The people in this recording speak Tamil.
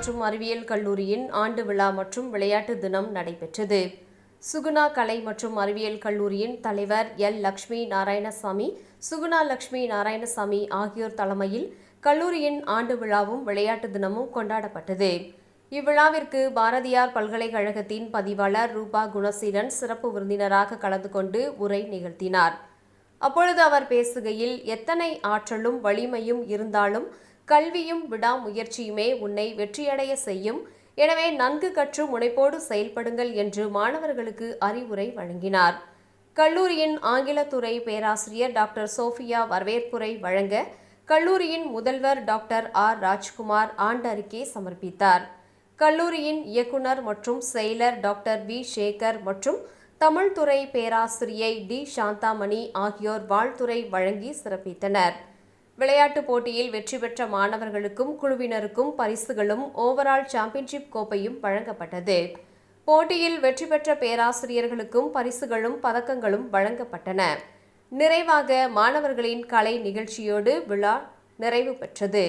மற்றும் அறிவியல் கல்லூரியின் ஆண்டு விழா மற்றும் விளையாட்டு தினம் நடைபெற்றது. சுகுணா கலை மற்றும் அறிவியல் கல்லூரியின் தலைவர் எல். லட்சுமி நாராயணசாமி, சுகுணா லட்சுமி நாராயணசாமி ஆகியோர் தலைமையில் கல்லூரியின் ஆண்டு விழாவும் விளையாட்டு தினமும் கொண்டாடப்பட்டது. இவ்விழாவிற்கு பாரதியார் பல்கலைக்கழகத்தின் பதிவாளர் ரூபா குணசீலன் சிறப்பு விருந்தினராக கலந்து கொண்டு உரை நிகழ்த்தினார். அப்பொழுது அவர் பேசுகையில், எத்தனை ஆற்றலும் வலிமையும் இருந்தாலும் கல்வியும் விடாமுயற்சியுமே உன்னை வெற்றியடைய செய்யும். எனவே நன்கு கற்று முனைப்போடு செயல்படுங்கள் என்று மாணவர்களுக்கு அறிவுரை வழங்கினார். கல்லூரியின் ஆங்கிலத்துறை பேராசிரியர் டாக்டர் சோஃபியா வரவேற்புரை வழங்க, கல்லூரியின் முதல்வர் டாக்டர் ஆர். ராஜ்குமார் ஆண்டறிக்கை சமர்ப்பித்தார். கல்லூரியின் இயக்குனர் மற்றும் செயலர் டாக்டர் வி. சேகர் மற்றும் தமிழ்துறை பேராசிரியை டி. சாந்தாமணி ஆகியோர் வாழ்த்துரை வழங்கி சிறப்பித்தனர். விளையாட்டுப் போட்டியில் வெற்றி பெற்ற மாணவர்களுக்கும் குழுவினருக்கும் பரிசுகளும் ஓவரால் சாம்பியன்ஷிப் கோப்பையும் வழங்கப்பட்டது. போட்டியில் வெற்றி பெற்ற பேராசிரியர்களுக்கும் பரிசுகளும் பதக்கங்களும் வழங்கப்பட்டன. நிறைவாக மாணவர்களின் கலை நிகழ்ச்சியோடு விழா நிறைவு பெற்றது.